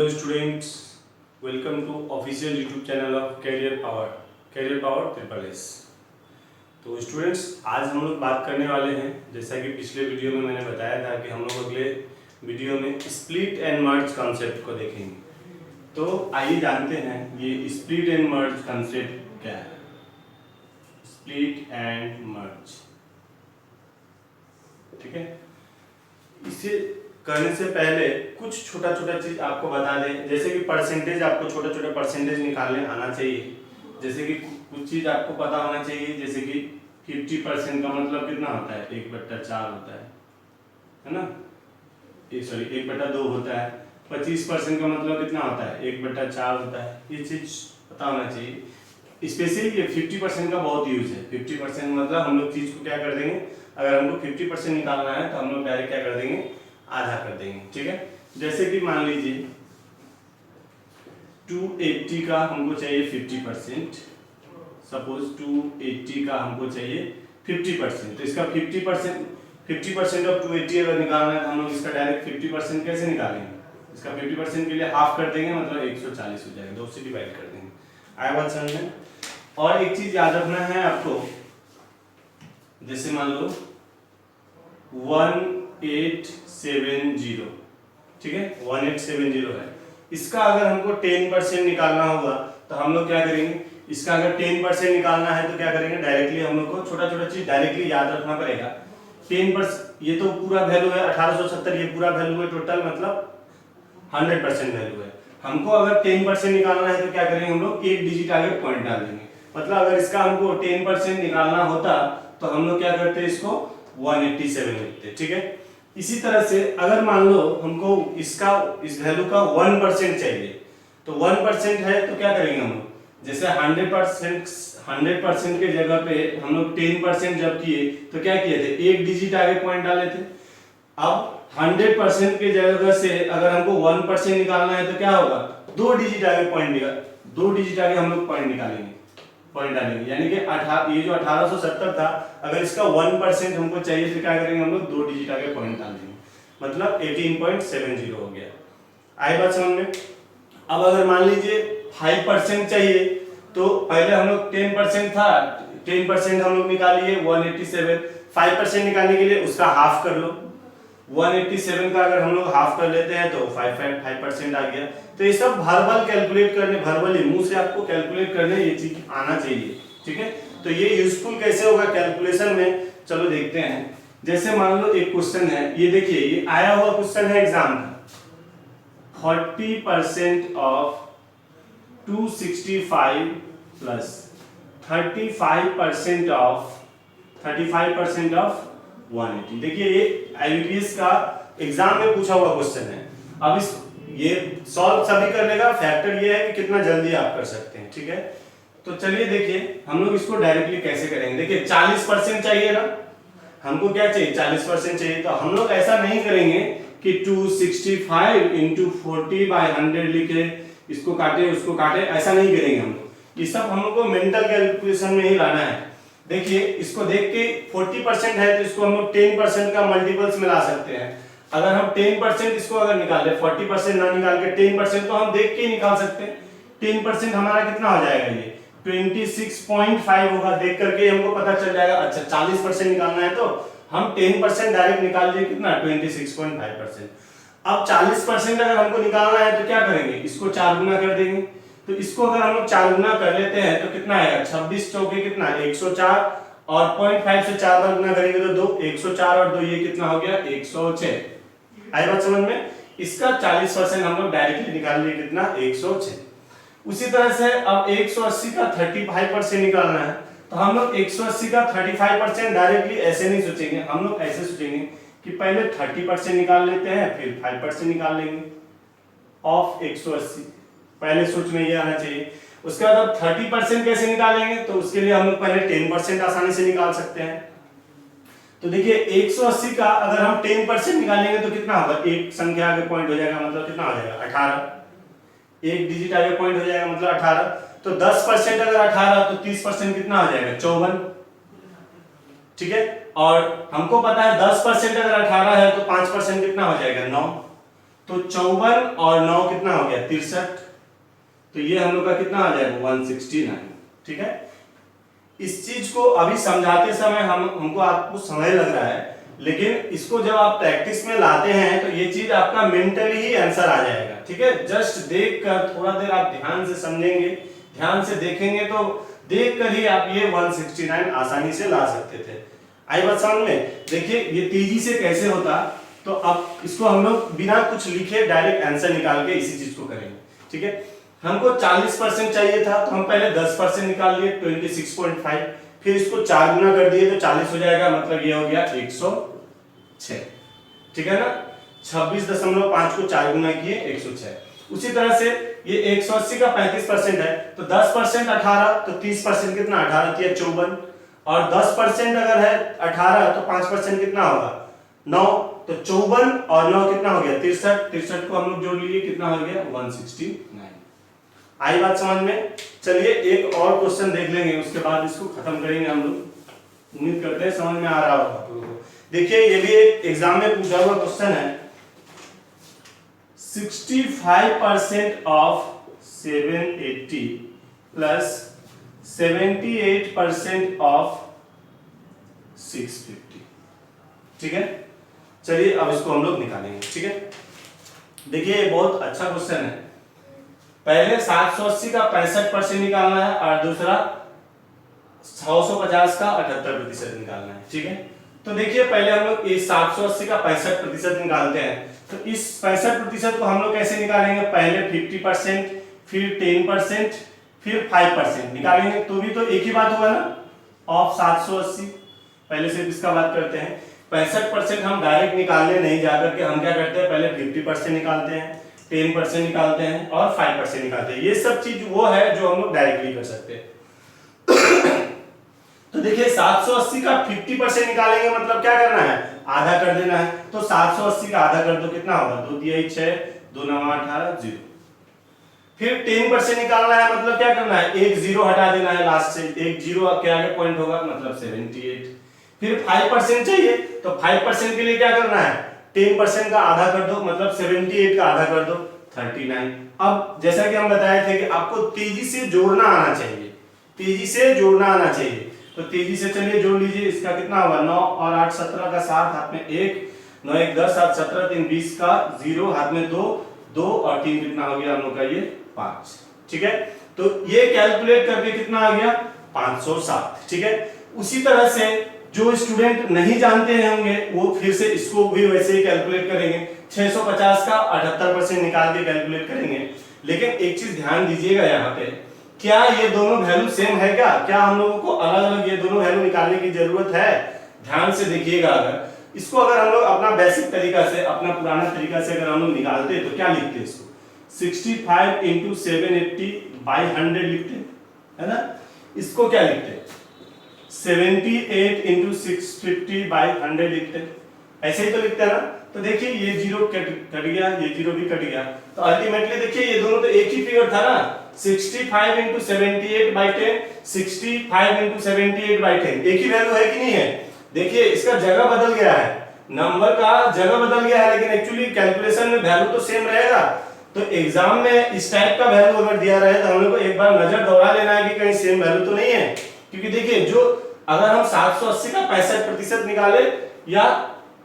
Hello students, welcome to official YouTube channel of Career Power triple S. तो students आज हम लोग बात करने वाले हैं, जैसा कि पिछले वीडियो में मैंने बताया था कि हम लोग अगले वीडियो में स्प्लिट एंड मर्ज कॉन्सेप्ट को देखेंगे। तो आइए जानते हैं ये स्प्लिट एंड मर्ज कॉन्सेप्ट क्या है। स्प्लिट एंड मर्ज, ठीक है। इसे करने से पहले कुछ छोटा छोटा चीज आपको बता दें, जैसे कि परसेंटेज, आपको छोटा छोटा परसेंटेज निकालने आना चाहिए। जैसे कि कुछ चीज आपको पता होना चाहिए, जैसे कि 50% का मतलब कितना होता है, 1/4 होता है ना। सॉरी 1/2 होता है। 25% का मतलब कितना होता है, 1/4 होता है। ये चीज पता होना चाहिए। स्पेशली ये 50% का बहुत यूज है। 50% मतलब हम लोग चीज को क्या कर देंगे, अगर हमको 50% निकालना है तो हम लोग डायरेक्ट क्या कर देंगे, आधा कर देंगे, ठीक है। जैसे कि मान लीजिए 280 का हमको चाहिए 50%, सपोज 280 का हमको चाहिए 50%, तो इसका 50% ऑफ 280 अगर निकालना है तो हम लोग इसका डायरेक्ट 50% कैसे निकालेंगे, इसका 50% के लिए हाफ कर देंगे, मतलब 140 हो जाएगा, 2 से डिवाइड कर देंगे। आया बात समझ में। और एक चीज याद रखना है आपको, जैसे मान लो 1870, ठीक है, 1870 है। इसका अगर हमको 10% निकालना होगा तो हम लोग क्या करेंगे, इसका अगर 10% निकालना है तो क्या करेंगे, डायरेक्टली हम लोग को छोटा छोटा चीज डायरेक्टली याद रखना पड़ेगा। 10%, ये तो पूरा वैल्यू है 1870, ये पूरा वैल्यू है टोटल, मतलब 100% वैल्यू है। हमको अगर 10% निकालना है तो क्या करेंगे, हम लोग एक डिजिट आगे पॉइंट डाल देंगे। मतलब अगर इसका हमको 10% निकालना होता तो हम लोग क्या करते, इसको 187 लिखते, ठीक है। इसी तरह से अगर मान लो हमको इसका इस वैल्यू का 1% चाहिए, तो 1% है तो क्या करेंगे हम लोग, जैसे 100% के जगह पे हम लोग 10% जब किए तो क्या किए थे, एक डिजिट आगे पॉइंट डाले थे। अब 100% के जगह से अगर हमको 1% निकालना है तो क्या होगा, 2 डिजिट आगे पॉइंट, 2 डिजिट आगे हम लोग पॉइंट निकालेंगे, पॉइंट डालेंगे। यानी कि ये जो 1870 था, अगर इसका 1% हमको चाहिए तो क्या करेंगे, हम लोग 2 डिजिट आगे पॉइंट डाल देंगे, मतलब 18.70 हो गया। आई बात समझ में। अब अगर मान लीजिए 5% चाहिए, तो पहले हम लोग 10% था, 10% हम लोग निकालिए 187, 5% निकालने के लिए उसका हाफ कर लो। 187 का अगर हम लोग हाफ कर लेते हैं तो 5% आ गया। तो ये सब वर्बल कैलकुलेट करने, वर्बली मुंह से आपको कैलकुलेट करने ये चीज आना चाहिए, ठीक है। तो ये यूजफुल कैसे होगा कैलकुलेशन में, चलो देखते हैं। जैसे मान लो एक क्वेश्चन है, ये देखिए ये आया हुआ क्वेश्चन है एग्जाम का, 40% ऑफ 265 प्लस 35% ऑफ 180। देखिए ये आईबीपीएस का एग्जाम में पूछा हुआ क्वेश्चन है। अब इस ये सॉल्व सभी कर लेगा, फैक्टर ये है कि कितना जल्दी आप कर सकते हैं, ठीक है। तो चलिए देखिए हम लोग इसको डायरेक्टली कैसे करेंगे। देखिए 40% चाहिए ना, हमको क्या चाहिए, 40% चाहिए। तो हम लोग ऐसा नहीं करेंगे कि 265 इंटू 40/100 लिखे, इसको काटे उसको काटे, ऐसा नहीं करेंगे हम लोग। ये सब हम लोग को मेंटल कैलकुलेशन में ही लाना है। देखिए इसको देख के 40% है तो इसको हम लोग 10% का मल्टीपल्स में ला सकते हैं। अगर हम 10% इसको अगर निकाले, 40% ना निकाल के 10%, तो हम देख के ही निकाल सकते हैं। 10% हमारा कितना हो जाएगा, ये 26.5 होगा। देख करके हमको पता चल जाएगा। अच्छा 40% निकालना है तो हम 10% डायरेक्ट निकाल लिए, कितना 26.5%। अब 40% अगर हमको निकालना है तो क्या करेंगे, इसको 4 गुना कर देंगे। तो इसको अगर हम लोग 4 गुना कर लेते हैं तो कितना आएगा, 26 चौके कितना 104, और 0.5 से 4 बार गुना करेंगे तो 2, 104 और 2 ये कितना हो गया 106। आई बात समझ में। इसका 40% हम लोग डायरेक्टली निकाल लिए, कितना 106। उसी तरह से अब 180 का 35% निकालना है, तो हम लोग 180 का 35% डायरेक्टली ऐसे नहीं सोचेंगे, हम लोग ऐसे सोचेंगे कि पहले 30% निकाल लेते हैं, फिर 5% निकाल लेंगे ऑफ 180। पहले सोच में ये आना चाहिए। उसके बाद अब 30% कैसे निकालेंगे, तो उसके लिए हम लोग पहले 10% आसानी से निकाल सकते हैं। तो देखिए 180 का अगर हम 10% निकालेंगे तो कितना होगा, एक संख्या आगे पॉइंट हो जाएगा, मतलब कितना हो जाएगा 18। एक डिजिट आगे पॉइंट हो जाएगा, मतलब 18। तो 10% अगर 18 तो 30% कितना हो जाएगा 54, ठीक है। और हमको पता है 10% अगर 18 है तो 5% कितना हो जाएगा 9। तो 54 और 9 कितना हो गया 63, तो ये हम लोग का कितना आ जाएगा 169। ठीक है, इस चीज को अभी समझाते समय हमको आपको समय लग रहा है, लेकिन इसको जब आप प्रैक्टिस में लाते हैं तो ये चीज आपका मेंटली ही आंसर आ जाएगा। ठीक है, जस्ट देख कर थोड़ा देर आप ध्यान से समझेंगे, ध्यान से देखेंगे तो देख कर ही आप ये 169 आसानी से ला सकते थे। आई बात समझ में? देखिए ये तेजी से कैसे होता, तो अब इसको हम लोग बिना कुछ लिखे डायरेक्ट आंसर निकाल के इसी चीज को करेंगे। ठीक है, हमको 40% चाहिए था तो हम पहले 10% निकाल लिए 26.5, फिर इसको 4 गुना कर दिए तो 40 हो जाएगा, मतलब ये हो गया 106। ठीक है ना, 26.5 को 4 गुना किए 106। उसी तरह से ये 180 का 35% है तो 10% 18, तो 30% कितना 18 थी 54, और 10% अगर है 18 तो 5% कितना होगा 9, तो 54 और 9 कितना हो गया 63, 63 को हम लोग जोड़ लिए कितना हो गया 169। आई बात समझ में? चलिए एक और क्वेश्चन देख लेंगे, उसके बाद इसको खत्म करेंगे हम लोग। उम्मीद करते हैं समझ में आ रहा होगा आप लोगों को। देखिए ये भी एक एग्जाम में पूछा हुआ क्वेश्चन है, 65% ऑफ 780 प्लस 78% ऑफ 650। ठीक है, चलिए अब इसको हम लोग निकालेंगे। ठीक है, देखिए ये बहुत अच्छा क्वेश्चन है। पहले 780 का 65% निकालना है और दूसरा 650 का 78% निकालना है। ठीक है, तो देखिए पहले हम लोग इस 780 का 65% निकालते हैं, तो इस 65% को हम लोग कैसे निकालेंगे, पहले 50%, फिर 10%, फिर 5% निकालेंगे, तो भी तो एक ही बात होगा ना, ऑफ 780। पहले सिर्फ इसका बात करते हैं, 65% हम डायरेक्ट निकालने नहीं जाकर के हम क्या करते हैं, पहले 50% निकालते हैं, 10% निकालते हैं और 5% निकालते हैं। ये सब चीज वो है जो हम लोग डायरेक्टली कर सकते हैं। तो देखिए 780 का 50% निकालेंगे, मतलब क्या करना है, आधा कर देना है, तो 780 का आधा कर दो कितना होगा, 2 दिया 6, 2 9 18 0। फिर 10% निकालना है, मतलब क्या करना है, एक जीरो हटा देना है लास्ट से, एक जीरो के आगे पॉइंट होगा, मतलब 78। फिर 5% चाहिए, तो 5% के लिए क्या करना है, 10% का आधा कर दो, मतलब 78 का आधा कर दो 39। अब जैसा कि हम बताए थे कि आपको तेजी से जोड़ना आना चाहिए, तेजी से जोड़ना आना चाहिए, तो तेजी से चलिए जोड़ लीजिए। इसका कितना होगा 9 और 8 17 का 7, हाथ में 1, 9 1 10, 7 17 3 20 का 0, हाथ में 2 2 और 3 कितना हो गया हम लोग का ये 5। ठीक है, तो ये कैलकुलेट करके कितना आ गया 507। ठीक है, उसी तरह से जो स्टूडेंट नहीं जानते हैं होंगे वो फिर से इसको भी वैसे ही कैलकुलेट करेंगे, 650 का 78% निकाल के कैलकुलेट करेंगे। लेकिन एक चीज ध्यान दीजिएगा यहाँ पे, क्या ये दोनों वैल्यू सेम है क्या हम लोगों को अलग अलग ये दोनों वैल्यू निकालने की जरूरत है? ध्यान से देखिएगा, अगर इसको अगर हम लोग अपना बेसिक तरीका से, अपना पुराना तरीका से अगर हम लोग निकालते तो क्या लिखते इसको, 65 इंटू 780 बाई 100 लिखते है ना। इसको क्या लिखते, 78 इंटू 650 बाई 100 लिखते, ऐसे ही तो लिखते हैं ना। तो देखिए ये जीरो कट गया, ये जीरो भी कट गया, तो अल्टीमेटली देखिए ये दोनों तो एक ही फिगर था ना, 65 इंटू 78 बाई 10, 65 इंटू 78 बाई 10, एक ही वैल्यू है कि नहीं है? देखिए इसका जगह बदल गया है, नंबर का जगह बदल गया है, लेकिन एक्चुअली कैलकुलेशन में वैल्यू तो सेम रहेगा। तो एग्जाम में इस टाइप का वैल्यू अगर दिया रहे तो हम लोग को एक बार नजर दौड़ा लेना है कि कहीं सेम वैल्यू तो नहीं है। क्योंकि देखिए जो अगर हम 780 का 65% निकाले या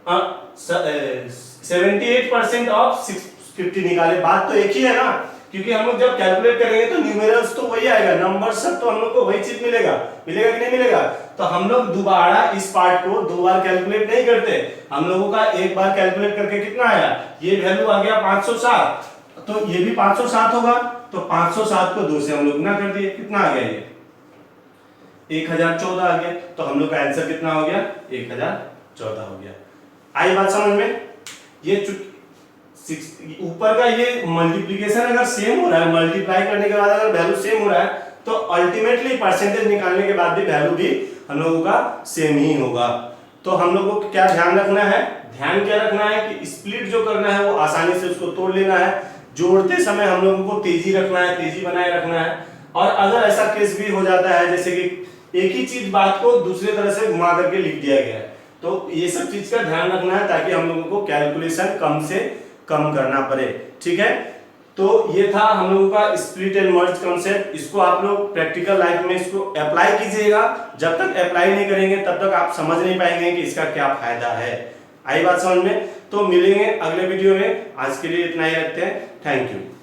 78% ऑफ 650 निकाले, बात तो एक ही है ना। क्योंकि हम लोग जब कैलकुलेट करेंगे तो न्यूमेरल्स तो वही आएगा, नंबर सब तो हम लोग को वही चीज मिलेगा कि नहीं मिलेगा। तो हम लोग दोबारा इस पार्ट को दो बार कैलकुलेट नहीं करते, हम लोगों का एक बार कैलकुलेट करके कितना आया, ये वैल्यू आ गया 507, तो ये भी 507 होगा, तो 507 को 2 से हम लोग गुना कर दिए, कितना आ गया ये 1014 आ गया। तो हम लोग का आंसर कितना हो गया 1014 हो गया। आई बात समझ में? ये ऊपर का ये मल्टीप्लिकेशन अगर सेम हो रहा है, मल्टीप्लाई करने के बाद अगर वैल्यू सेम हो रहा है तो अल्टीमेटली परसेंटेज निकालने के बाद भी वैल्यू भी हम लोगों का सेम ही होगा। तो हम लोगों को क्या ध्यान रखना है, ध्यान क्या रखना है कि स्प्लिट जो करना है वो आसानी से उसको तोड़ लेना है, जोड़ते समय हम लोगों को तेजी रखना है, तेजी बनाए रखना है। और अगर ऐसा केस भी हो जाता है जैसे कि एक ही चीज बात को दूसरे तरह से घुमा करके लिख दिया गया है, तो ये सब चीज का ध्यान रखना है ताकि हम लोगों को कैलकुलेशन कम से कम करना पड़े। ठीक है, तो ये था हम लोगों का स्प्लिट एंड मर्ज कॉन्सेप्ट। इसको आप लोग प्रैक्टिकल लाइफ में इसको अप्लाई कीजिएगा। जब तक अप्लाई नहीं करेंगे तब तक आप समझ नहीं पाएंगे कि इसका क्या फायदा है। आई बात समझ में? तो मिलेंगे अगले वीडियो में, आज के लिए इतना ही रखते हैं। Thank you.